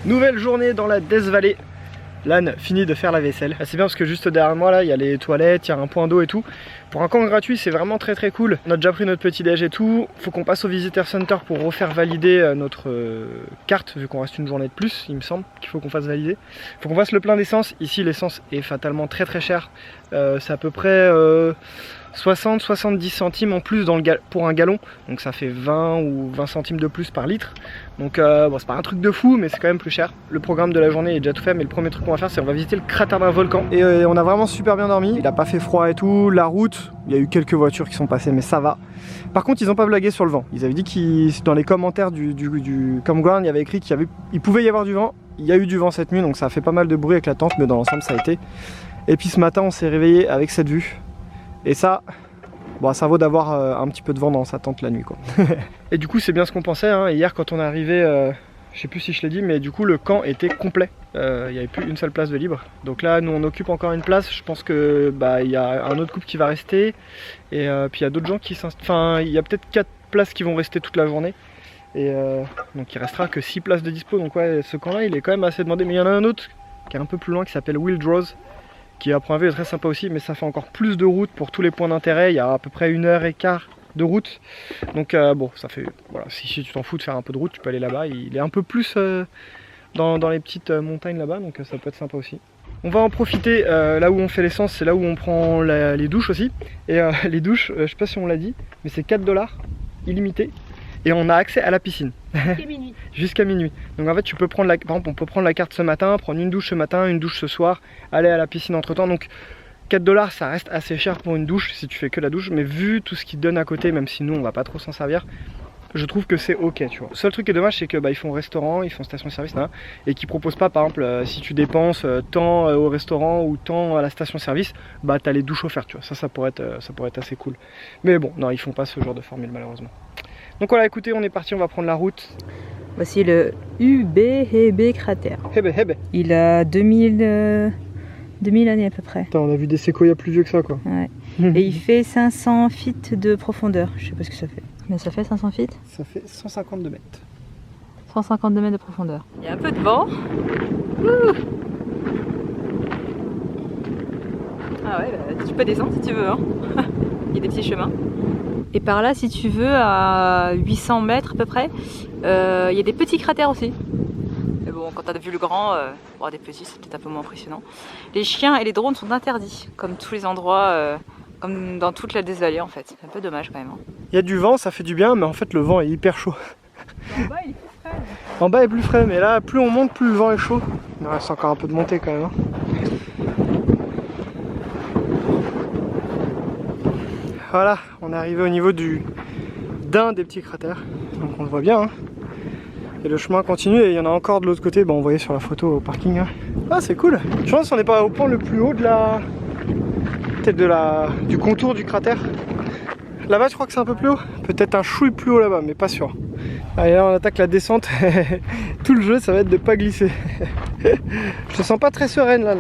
Nouvelle journée dans la Death Valley. Lan finit de faire la vaisselle. C'est bien parce que juste derrière moi là il y a les toilettes, il y a un point d'eau et tout. Pour un camp gratuit c'est vraiment très cool. On a déjà pris notre petit déj et tout. Faut qu'on passe au Visitor Center pour refaire valider notre carte vu qu'on reste une journée de plus. Il me semble qu'il faut qu'on fasse valider. Faut qu'on fasse le plein d'essence. Ici l'essence est fatalement très cher. C'est à peu près 60-70 centimes en plus pour un gallon. Donc ça fait 20 ou 20 centimes de plus par litre. Donc bon, c'est pas un truc de fou mais c'est quand même plus cher. Le programme de la journée est déjà tout fait, mais le premier truc qu'on va faire c'est on va visiter le cratère d'un volcan. Et on a vraiment super bien dormi, il a pas fait froid et tout. La route, il y a eu quelques voitures qui sont passées mais ça va. Par contre ils ont pas blagué sur le vent. Ils avaient dit que dans les commentaires du campground il y avait écrit qu'il pouvait y avoir du vent. Il y a eu du vent cette nuit donc ça a fait pas mal de bruit avec la tente, mais dans l'ensemble ça a été. Et puis ce matin on s'est réveillé avec cette vue. Et ça, bon, ça vaut d'avoir un petit peu de vent dans sa tente la nuit quoi. Et du coup c'est bien ce qu'on pensait hein. Hier quand on est arrivé, je sais plus si je l'ai dit, mais du coup le camp était complet. Il n'y avait plus une seule place de libre. Donc là nous on occupe encore une place. Je pense que il y a un autre couple qui va rester. Et puis il y a d'autres gens qui s'installent. Enfin il y a peut-être 4 places qui vont rester toute la journée. Et donc il restera que 6 places de dispo. Donc ouais, ce camp là il est quand même assez demandé. Mais il y en a un autre qui est un peu plus loin qui s'appelle Wildrose, qui à première vue est très sympa aussi, mais ça fait encore plus de route pour tous les points d'intérêt. Il y a à peu près 1h15 de route. Donc bon, ça fait, voilà, si tu t'en fous de faire un peu de route, tu peux aller là-bas. Il est un peu plus dans les petites montagnes là-bas, donc ça peut être sympa aussi. On va en profiter là où on fait l'essence, c'est là où on prend les douches aussi. Et les douches, je sais pas si on l'a dit, mais c'est 4 $ illimité. Et on a accès à la piscine. Jusqu'à minuit. Jusqu'à minuit. Donc en fait tu peux prendre par exemple, on peut prendre la carte ce matin, prendre une douche ce matin, une douche ce soir, aller à la piscine entre temps. Donc 4 $ ça reste assez cher pour une douche si tu fais que la douche, mais vu tout ce qu'ils te donnent à côté, même si nous on va pas trop s'en servir, je trouve que c'est ok, tu vois. Le seul truc qui est dommage c'est que ils font restaurant, ils font station-service là, et qu'ils proposent pas par exemple si tu dépenses tant au restaurant ou tant à la station-service, t'as les douches offertes, tu vois. Ça pourrait être assez cool. Mais bon, non, ils font pas ce genre de formule malheureusement. Donc voilà, écoutez, on est parti, on va prendre la route. Voici le Hebe cratère. Hebe. Il a 2000 années à peu près. Attends, on a vu des séquoias plus vieux que ça quoi. Ouais. Et il fait 500 feet de profondeur. Je sais pas ce que ça fait. Mais ça fait 500 feet? Ça fait 152 mètres. 152 mètres de profondeur. Il y a un peu de vent. Ouh. Ah ouais, tu peux descendre si tu veux. Hein. Il y a des petits chemins. Et par là, si tu veux, à 800 mètres à peu près, il y a des petits cratères aussi. Mais bon, quand tu as vu le grand, bon, des petits, c'est peut-être un peu moins impressionnant. Les chiens et les drones sont interdits, comme tous les endroits, comme dans toute la Death Valley en fait. C'est un peu dommage quand même. Hein. Il y a du vent, ça fait du bien, mais en fait le vent est hyper chaud. En bas, il est plus frais. En bas, il est plus frais, mais là, plus on monte, plus le vent est chaud. Il reste encore un peu de montée quand même. Hein. Voilà, on est arrivé au niveau d'un des petits cratères, donc on le voit bien. Hein. Et le chemin continue et il y en a encore de l'autre côté, on voyait sur la photo au parking. Hein. Ah, c'est cool. Je pense qu'on n'est pas au point le plus haut de peut-être du contour du cratère. Là-bas, je crois que c'est un peu plus haut. Peut-être un chouille plus haut là-bas, mais pas sûr. Allez, là, on attaque la descente. Tout le jeu, ça va être de pas glisser. Je te sens pas très sereine là.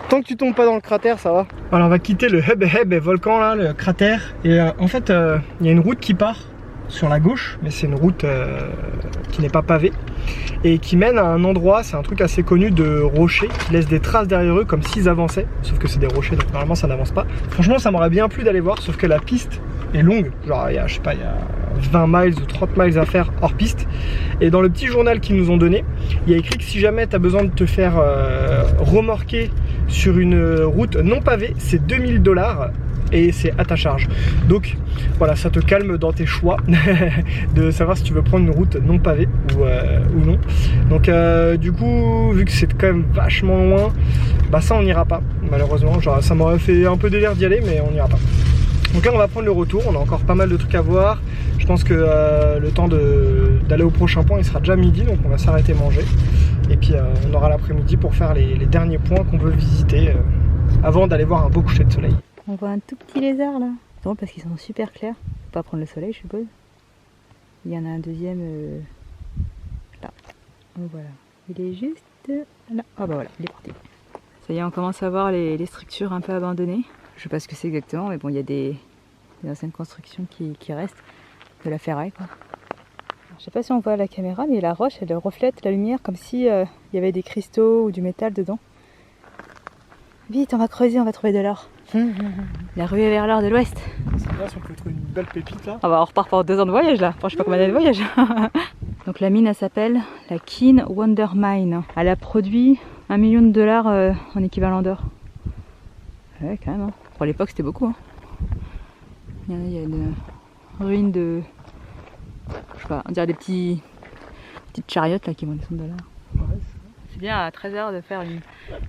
Tant que tu tombes pas dans le cratère, ça va. Alors on va quitter le Hebe volcan là, le cratère. Et en fait, il y a une route qui part sur la gauche, mais c'est une route qui n'est pas pavée et qui mène à un endroit, c'est un truc assez connu, de rochers qui laissent des traces derrière eux comme s'ils avançaient, sauf que c'est des rochers donc normalement ça n'avance pas. Franchement ça m'aurait bien plu d'aller voir, sauf que la piste est longue, genre il y a, je sais pas, il y a 20 miles ou 30 miles à faire hors piste. Et dans le petit journal qu'ils nous ont donné, il y a écrit que si jamais tu as besoin de te faire remorquer sur une route non pavée, c'est 2000 $ et c'est à ta charge. Donc voilà, ça te calme dans tes choix de savoir si tu veux prendre une route non pavée ou non. Donc du coup, vu que c'est quand même vachement loin, ça on n'ira pas malheureusement. Genre ça m'aurait fait un peu délire d'y aller, mais on n'ira pas. Donc là on va prendre le retour, on a encore pas mal de trucs à voir. Je pense que le temps d'aller au prochain point il sera déjà midi, donc on va s'arrêter manger. Et puis on aura l'après-midi pour faire les derniers points qu'on veut visiter avant d'aller voir un beau coucher de soleil. On voit un tout petit lézard là. C'est drôle parce qu'ils sont super clairs. Faut pas prendre le soleil, je suppose. Il y en a un deuxième là. Donc voilà. Il est juste là. Ah bah voilà, il est parti. Ça y est, on commence à voir les structures un peu abandonnées. Je sais pas ce que c'est exactement, mais bon, il y a des anciennes constructions qui restent. De la ferraille quoi. Je sais pas si on voit à la caméra, mais la roche elle reflète la lumière comme si il y avait des cristaux ou du métal dedans. Vite, on va creuser, on va trouver de l'or. La ruée vers l'or de l'Ouest. C'est bien si on peut trouver une belle pépite là. Ah bah on repart pour 2 ans de voyage là, pour je sais pas combien d'années de voyage. Donc la mine elle s'appelle la Keene Wonder Mine. Elle a produit $1 million en équivalent d'or. Ouais quand même, hein. Pour l'époque c'était beaucoup. Hein. Il y a une ruine de... Je sais pas, on dirait des petites chariotes là qui vont descendre de là. Ouais, c'est bien à 13h de faire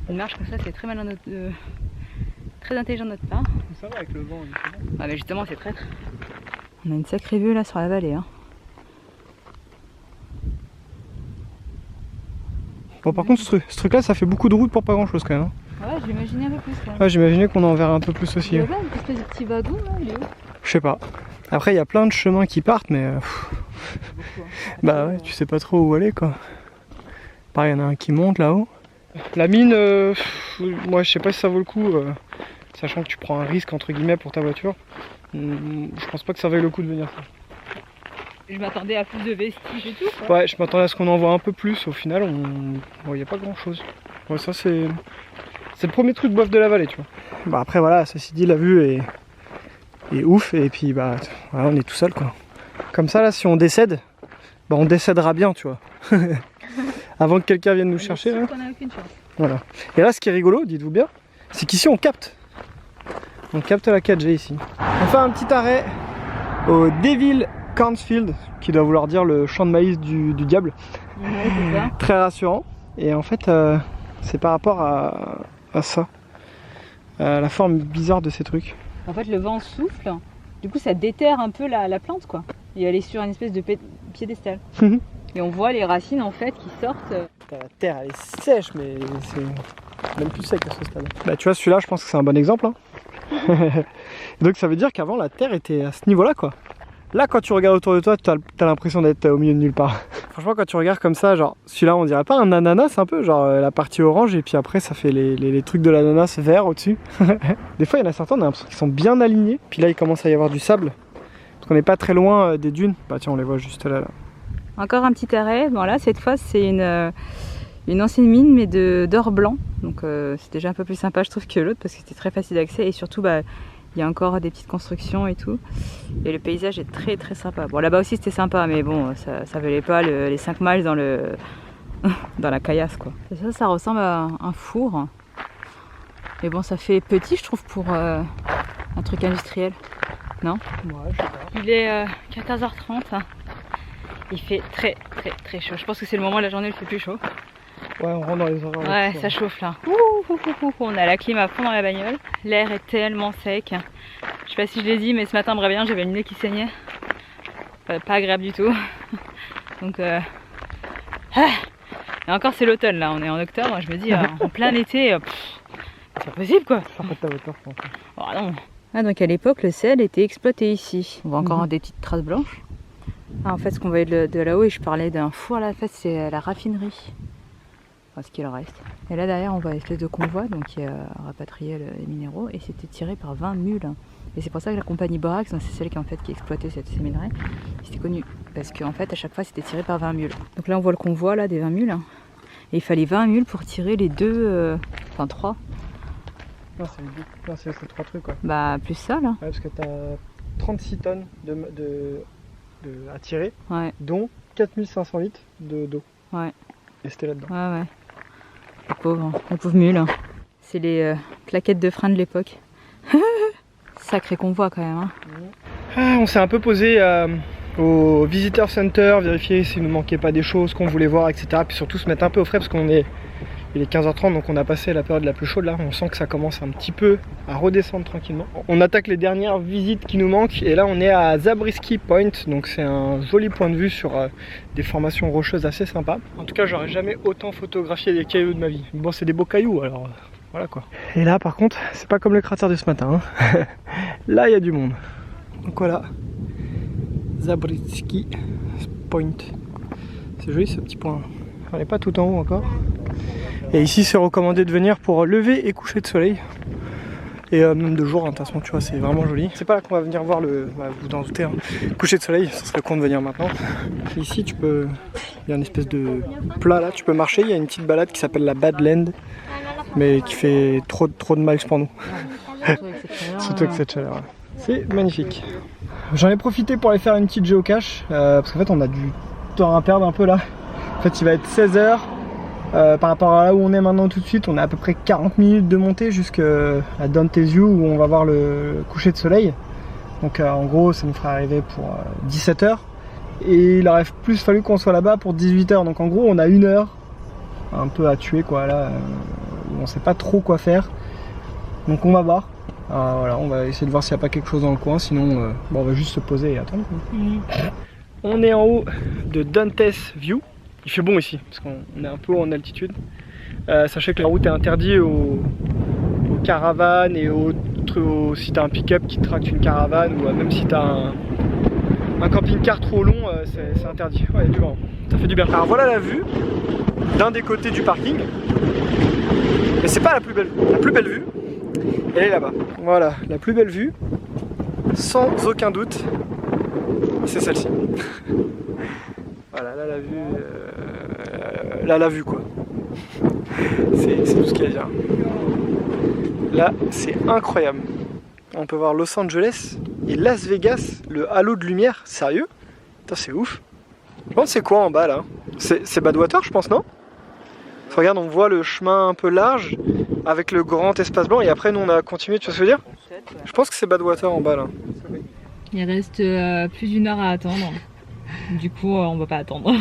une marche comme ça, c'est très malin très intelligent de notre part. Ça va avec le vent. Ah mais justement c'est traître. On a une sacrée vue là sur la vallée. Hein. Bon par contre ce truc là ça fait beaucoup de route pour pas grand chose quand même. Ouais j'imaginais un peu plus quand même. Ouais j'imaginais qu'on en verrait un peu plus aussi. Il y a là une espèce de petit wagon là, il est où? Je sais pas. Après il y a plein de chemins qui partent mais... Beaucoup, hein. Bah ouais tu sais pas trop où aller quoi. Pareil il y en a un qui monte là-haut. La mine, moi je sais pas si ça vaut le coup, sachant que tu prends un risque entre guillemets pour ta voiture. Je pense pas que ça vaille le coup de venir. Je m'attendais à plus de vestiges et tout. Quoi. Ouais, je m'attendais à ce qu'on en voit un peu plus. Au final, on voyait pas grand chose. Ouais, ça c'est le premier truc bof de la vallée, tu vois. Bah après voilà, ceci dit, la vue est ouf et puis bah voilà, on est tout seul quoi. Comme ça là, si on décède, bah on décédera bien, tu vois. Avant que quelqu'un vienne nous chercher. Là. On a aucune chance. Voilà. Et là, ce qui est rigolo, dites-vous bien, c'est qu'ici on capte. On capte la 4G ici. On fait un petit arrêt au Devil Cornfield, qui doit vouloir dire le champ de maïs du diable. Ouais, c'est ça. Très rassurant. Et en fait, c'est par rapport à ça. À la forme bizarre de ces trucs. En fait, le vent souffle, du coup, ça déterre un peu la plante, quoi. Et elle est sur une espèce de piédestal. Et on voit les racines, en fait, qui sortent. La terre, elle est sèche, mais c'est même plus sec à ce stade. Bah, tu vois, celui-là, je pense que c'est un bon exemple. Hein. Donc, ça veut dire qu'avant, la terre était à ce niveau-là, quoi. Là, quand tu regardes autour de toi, t'as l'impression d'être au milieu de nulle part. Franchement, quand tu regardes comme ça, genre, celui-là, on dirait pas un ananas un peu, genre la partie orange, et puis après, ça fait les trucs de l'ananas vert au-dessus. Des fois, il y en a certains, on a l'impression qu'ils sont bien alignés. Puis là, il commence à y avoir du sable. Parce qu'on n'est pas très loin des dunes. Bah, tiens, on les voit juste là. Encore un petit arrêt. Bon, là, cette fois, c'est une ancienne mine, mais d'or blanc. Donc, c'est déjà un peu plus sympa, je trouve, que l'autre, parce que c'était très facile d'accès. Et surtout, bah, il y a encore des petites constructions et tout. Et le paysage est très très sympa. Bon, là-bas aussi c'était sympa, mais bon, ça valait pas les 5 miles dans la caillasse, quoi. Et ça ressemble à un four. Mais bon, ça fait petit, je trouve, pour un truc industriel. Non? Ouais, je sais pas. Il est 14h30. Il fait très très très chaud. Je pense que c'est le moment de la journée où il fait plus chaud. Ouais, on rentre dans les horaires. Ouais, ça chauffe là. On a la clim à fond dans la bagnole. L'air est tellement sec. Je sais pas si je l'ai dit, mais ce matin, me réveillant, j'avais le nez qui saignait. Pas agréable du tout. Donc, et encore, c'est l'automne là. On est en octobre. Je me dis, en plein été, c'est pas possible quoi. Oh non. Ah, donc à l'époque, le sel était exploité ici. On voit encore des petites traces blanches. Ah, en fait, ce qu'on voyait de là-haut, et je parlais d'un four là, en fait, c'est la raffinerie. Enfin, ce qu'il en reste. Et là derrière on voit une espèce de convoi donc qui a rapatrié les minéraux et c'était tiré par 20 mules. Et c'est pour ça que la compagnie Borax, c'est celle qui exploitait ces minerais, c'était connu parce qu'en fait à chaque fois c'était tiré par 20 mules. Donc là on voit le convoi là des 20 mules et il fallait 20 mules pour tirer les enfin 3. Non c'est 3 trucs quoi. Bah plus ça là. Ouais, parce que t'as 36 tonnes à tirer, ouais. Dont 4500 litres d'eau. Ouais. Et c'était là-dedans. Ouais. Les pauvres mules. C'est les claquettes de frein de l'époque. Sacré convoi quand même. Hein. On s'est un peu posé au Visitor Center, vérifier s'il ne nous manquait pas des choses qu'on voulait voir, etc. Puis surtout se mettre un peu au frais parce il est 15h30 donc on a passé la période la plus chaude là. On sent que ça commence un petit peu à redescendre tranquillement. On attaque les dernières visites qui nous manquent et là on est à Zabriskie Point. Donc c'est un joli point de vue sur des formations rocheuses assez sympas. En tout cas j'aurais jamais autant photographié des cailloux de ma vie. Bon c'est des beaux cailloux alors voilà quoi. Et là par contre c'est pas comme le cratère de ce matin. Hein. Là il y a du monde. Donc voilà. Zabriskie Point. C'est joli ce petit point. On n'est pas tout en haut encore. Et ici c'est recommandé de venir pour lever et coucher de soleil. Et même de jour, hein, de toute façon, tu vois, c'est vraiment joli. C'est pas là qu'on va venir voir le, bah, vous vous en doutez, hein, coucher de soleil, ça serait con de venir maintenant. Ici, tu peux, il y a une espèce de plat là, tu peux marcher, il y a une petite balade qui s'appelle la Badland, mais qui fait trop de miles pour nous. Surtout avec cette chaleur. C'est magnifique. J'en ai profité pour aller faire une petite géocache, parce qu'en fait, on a du temps à perdre un peu là. En fait, il va être 16 h. Par rapport à là où on est maintenant tout de suite, on a à peu près 40 minutes de montée jusqu'à Dantesio où on va voir le coucher de soleil. Donc en gros ça nous fera arriver pour 17 h. Et il aurait plus fallu qu'on soit là-bas pour 18 h. Donc en gros on a 1 heure un peu à tuer quoi là, où on sait pas trop quoi faire. Donc on va voir. Voilà, on va essayer de voir s'il n'y a pas quelque chose dans le coin, sinon bon, on va juste se poser et attendre. On est en haut de Dantesview. Il fait bon ici, parce qu'on est un peu en altitude. Sachez que la route est interdite aux caravanes et si tu as un pick-up qui tracte une caravane, ou même si tu as un camping-car trop long, c'est interdit. Ouais, il y a du vent, ça fait du bien. Alors voilà la vue d'un des côtés du parking. Mais c'est pas la plus belle vue. La plus belle vue, elle est là-bas. Voilà, la plus belle vue, sans aucun doute, c'est celle-ci. Voilà, là la vue, là la vue quoi. C'est tout ce qu'il y a à dire. Là, c'est incroyable. On peut voir Los Angeles et Las Vegas, le halo de lumière. Sérieux? Putain, c'est ouf. Je pense c'est quoi en bas là? C'est Badwater, je pense, non? Regarde, on voit le chemin un peu large avec le grand espace blanc et après nous on a continué, tu vois ce que je veux dire? Je pense que c'est Badwater en bas là. Il reste plus d'1 heure à attendre. Du coup, on va pas attendre.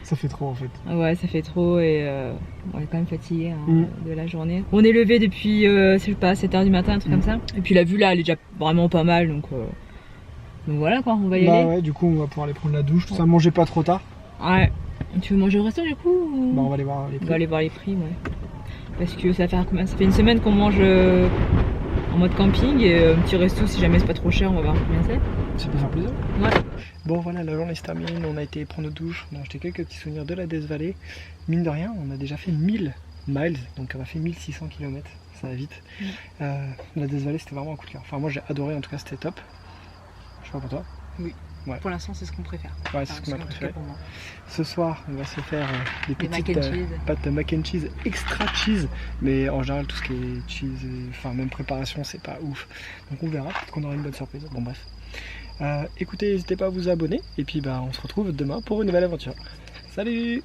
Ça fait trop en fait. Ouais, ça fait trop et on est quand même fatigué hein, de la journée. On est levé depuis, je sais pas, 7 h du matin, un truc comme ça. Et puis la vue là, elle est déjà vraiment pas mal, donc voilà quoi, on va y aller. Ouais, du coup, on va pouvoir aller prendre la douche, tout ça, manger pas trop tard. Ouais. Tu veux manger au resto du coup ou... Bah, on va aller voir les prix. On va aller voir les prix, ouais. Parce que ça fait une semaine qu'on mange en mode camping et un petit resto, si jamais c'est pas trop cher, on va voir combien c'est. Ça peut faire plaisir. Ouais. Bon voilà, la journée se termine, on a été prendre notre douche, on a acheté quelques petits souvenirs de la Death Valley. Mine de rien, on a déjà fait 1000 miles, donc on a fait 1600 km, ça va vite. La Death Valley c'était vraiment un coup de cœur. Enfin moi j'ai adoré, en tout cas c'était top. Je sais pas pour toi. Oui. Ouais. Pour l'instant c'est ce qu'on préfère. Ouais, c'est ce qu'on a préféré. Ce soir on va se faire des petites pâtes mac and cheese extra cheese, mais en général tout ce qui est cheese, enfin même préparation c'est pas ouf. Donc on verra, peut-être qu'on aura une bonne surprise. Bon bref. Écoutez, n'hésitez pas à vous abonner et puis bah on se retrouve demain pour une nouvelle aventure. Salut!